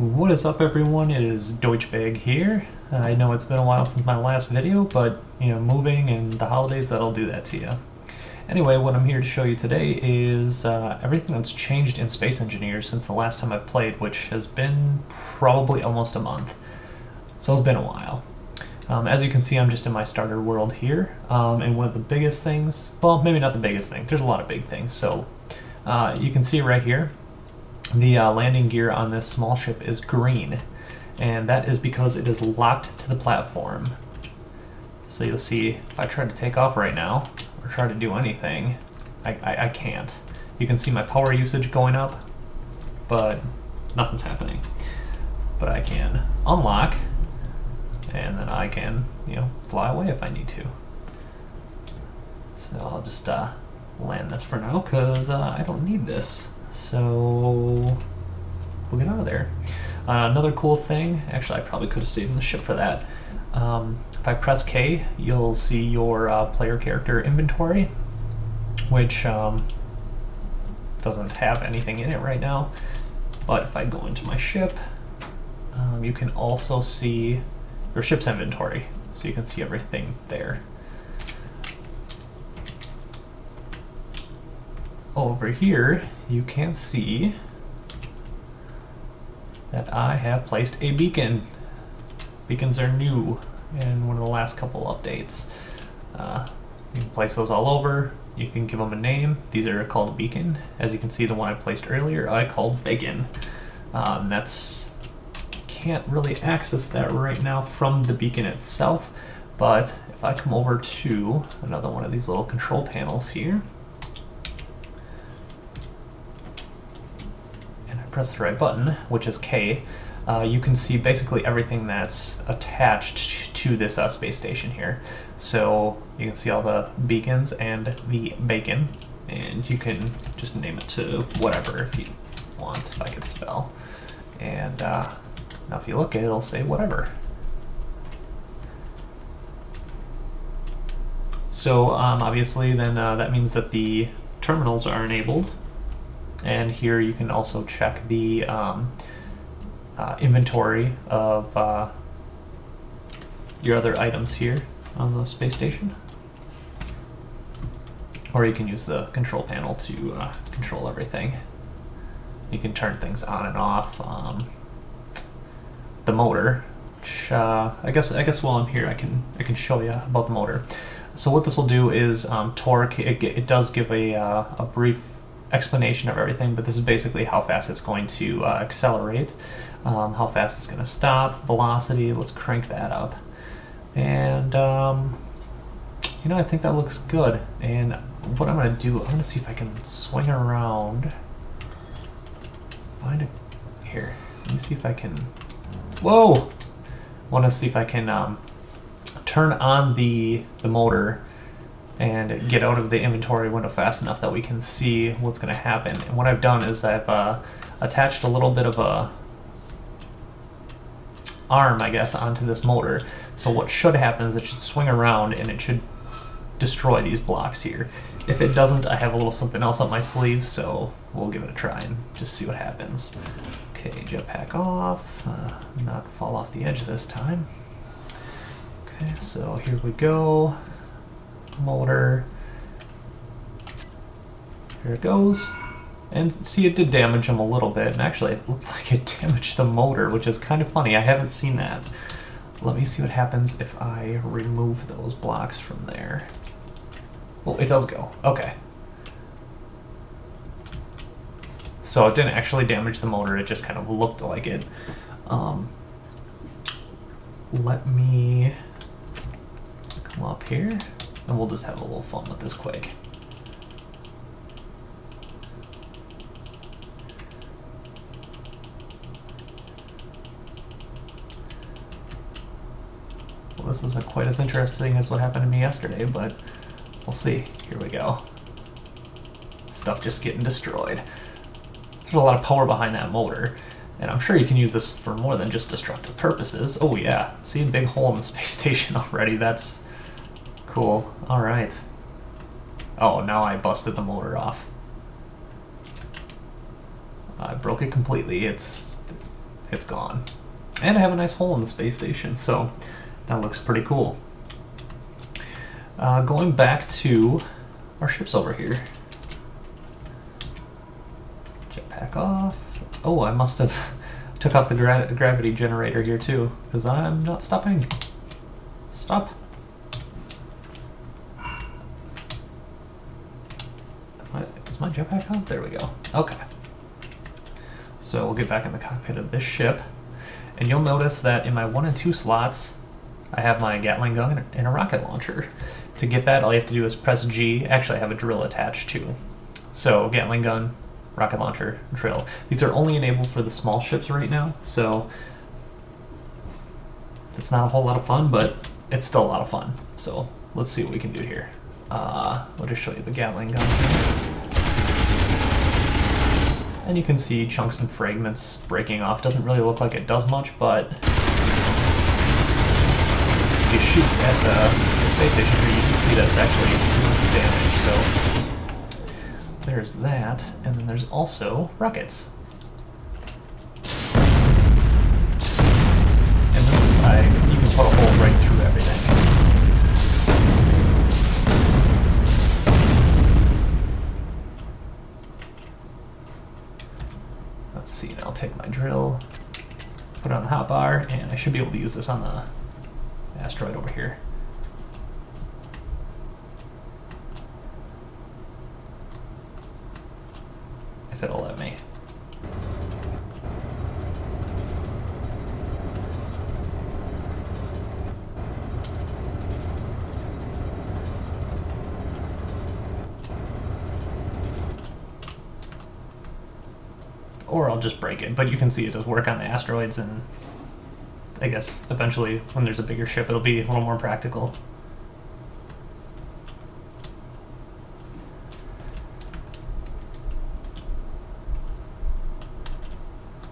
What is up, everyone? It is Duetschbag here. I know it's been a while since my last video, but moving and the holidays, that'll do that to you. Anyway, what I'm here to show you today is everything that's changed in Space Engineers since the last time I played, which has been probably almost a month. So it's been a while. As you can see, I'm just in my starter world here, and one of the biggest things, well, maybe not the biggest thing, there's a lot of big things. So you can see right here, the landing gear on this small ship is green, and that is because it is locked to the platform. So you'll see if I try to take off right now or try to do anything, I can't. You can see my power usage going up, but nothing's happening. But I can unlock, and then I can, fly away if I need to. So I'll just land this for now because I don't need this. So we'll get out of there. Another cool thing, actually I probably could have stayed in the ship for that. If I press K, you'll see your player character inventory, which doesn't have anything in it right now. But if I go into my ship, you can also see your ship's inventory, so you can see everything there. Over here, you can see that I have placed a beacon. Beacons are new in one of the last couple updates. You can place those all over. You can give them a name. These are called a beacon. As you can see, the one I placed earlier, I called Bacon. Can't really access that right now from the beacon itself, but if I come over to another one of these little control panels here, press the right button, which is K, you can see basically everything that's attached to this space station here. So you can see all the beacons and the bacon, and you can just name it to whatever if you want, if I could spell. And now if you look at it, it'll say whatever. So obviously then that means that the terminals are enabled. And here you can also check the inventory of your other items here on the space station. Or you can use the control panel to control everything. You can turn things on and off. The motor, which I guess while I'm here I can show you about the motor. So what this will do is torque. It does give a brief explanation of everything, but this is basically how fast it's going to accelerate, how fast it's going to stop, velocity. Let's crank that up, and I think that looks good. And what I'm going to do, I'm going to see if I can swing around, find it here. Let me see if I can. Whoa! I want to see if I can turn on the motor and get out of the inventory window fast enough that we can see what's going to happen. And what I've done is I've attached a little bit of a arm, I guess, onto this motor. So what should happen is it should swing around and it should destroy these blocks here. If it doesn't, I have a little something else up my sleeve, so we'll give it a try and just see what happens. Okay, jetpack off, not fall off the edge this time. Okay, so here we go. Motor, here it goes, and see, it did damage them a little bit, and actually it looked like it damaged the motor, which is kind of funny. I haven't seen that. Let me see what happens if I remove those blocks from there. Well, it does go. Okay, so it didn't actually damage the motor, it just kind of looked like it. Let me come up here and we'll just have a little fun with this quick. Well, this isn't quite as interesting as what happened to me yesterday, but we'll see. Here we go. Stuff just getting destroyed. There's a lot of power behind that motor, and I'm sure you can use this for more than just destructive purposes. Oh yeah, see a big hole in the space station already. That's cool. All right. Oh, now I busted the motor off. I broke it completely. It's it's gone. And I have a nice hole in the space station, so that looks pretty cool. Going back to our ships over here. Jetpack off. Oh, I must have took off the gravity generator here too, because I'm not stopping. Stop. Is my jetpack on? There we go. Okay. So we'll get back in the cockpit of this ship, and you'll notice that in my 1 and 2 slots, I have my Gatling gun and a rocket launcher. To get that, all you have to do is press G. Actually, I have a drill attached too. So Gatling gun, rocket launcher, drill. These are only enabled for the small ships right now, so it's not a whole lot of fun, but it's still a lot of fun. So let's see what we can do here. We'll just show you the Gatling gun here. And you can see chunks and fragments breaking off. Doesn't really look like it does much, but if you shoot at the space station here, you can see that it's actually doing some damage. So there's that, and then there's also rockets. And this side, you can put a hole right through everything. Let's see, and I'll take my drill, put it on the hotbar, and I should be able to use this on the asteroid over here. If it'll let me. Or I'll just break it, but you can see it does work on the asteroids, and I guess eventually when there's a bigger ship it'll be a little more practical.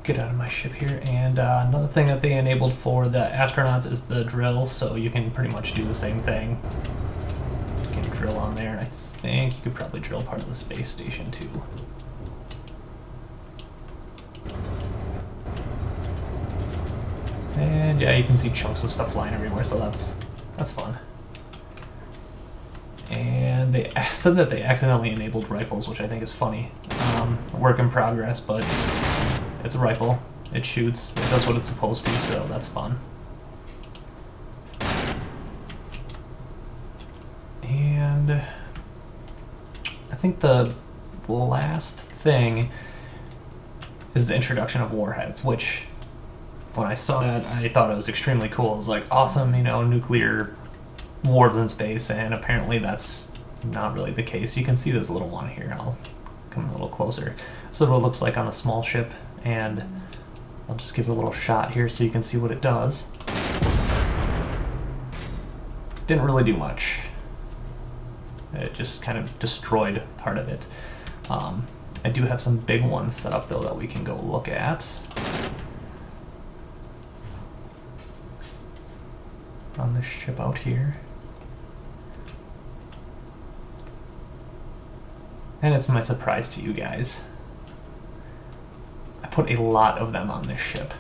Get out of my ship here, and another thing that they enabled for the astronauts is the drill, so you can pretty much do the same thing. You can drill on there, and I think you could probably drill part of the space station too. And yeah, you can see chunks of stuff flying everywhere, so that's fun. And they said that they accidentally enabled rifles, which I think is funny. Work in progress, but it's a rifle. It shoots. It does what it's supposed to, so that's fun. And I think the last thing is the introduction of warheads, which when I saw that, I thought it was extremely cool. It's like, awesome, you know, nuclear wars in space, and apparently that's not really the case. You can see this little one here. I'll come a little closer. So what it looks like on a small ship, and I'll just give it a little shot here so you can see what it does. Didn't really do much. It just kind of destroyed part of it. I do have some big ones set up though that we can go look at. On this ship out here. And it's my surprise to you guys. I put a lot of them on this ship.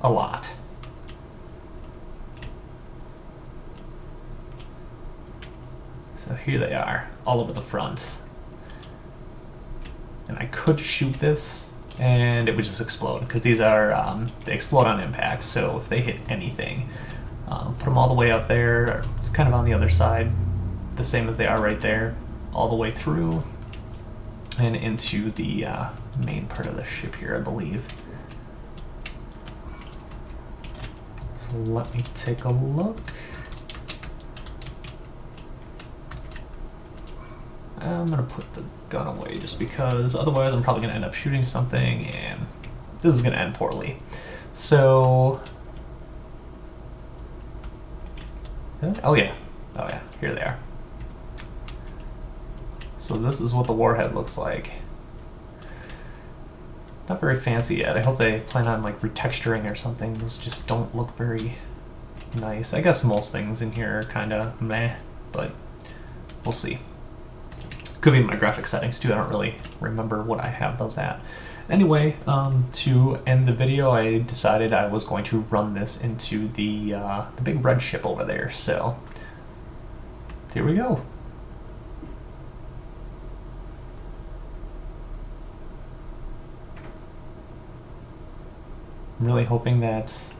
A lot. So here they are, all over the front. And I could shoot this, and it would just explode, because these are, they explode on impact, so if they hit anything, put them all the way up there, it's kind of on the other side, the same as they are right there, all the way through, and into the main part of the ship here, I believe. So let me take a look. I'm gonna put the gun away just because otherwise I'm probably gonna end up shooting something and this is gonna end poorly. So, oh yeah, here they are. So this is what the warhead looks like. Not very fancy yet. I hope they plan on like retexturing or something. Those just don't look very nice. I guess most things in here are kind of meh, but we'll see. Could be my graphic settings too. I don't really remember what I have those at. Anyway, to end the video, I decided I was going to run this into the big red ship over there. So here we go. I'm really hoping that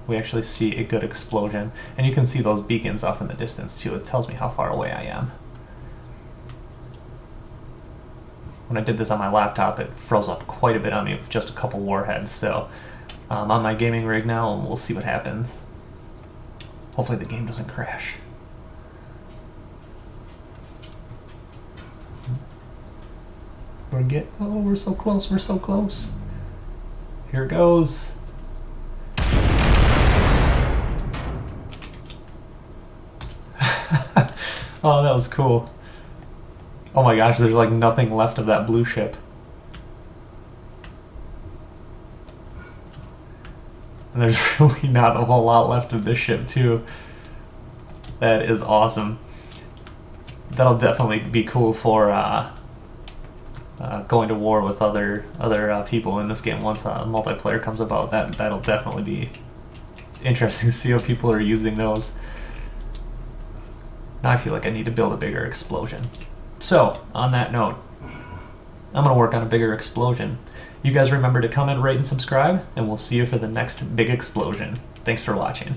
we actually see a good explosion. And you can see those beacons off in the distance too. It tells me how far away I am. When I did this on my laptop, it froze up quite a bit on me with just a couple warheads. So I'm on my gaming rig now, and we'll see what happens. Hopefully the game doesn't crash. We're so close, we're so close. Here it goes. Oh, that was cool. Oh my gosh, there's like nothing left of that blue ship. And there's really not a whole lot left of this ship too. That is awesome. That'll definitely be cool for going to war with other people in this game once multiplayer comes about. That'll definitely be interesting to see how people are using those. Now I feel like I need to build a bigger explosion. So, on that note, I'm going to work on a bigger explosion. You guys remember to comment, rate, and subscribe, and we'll see you for the next big explosion. Thanks for watching.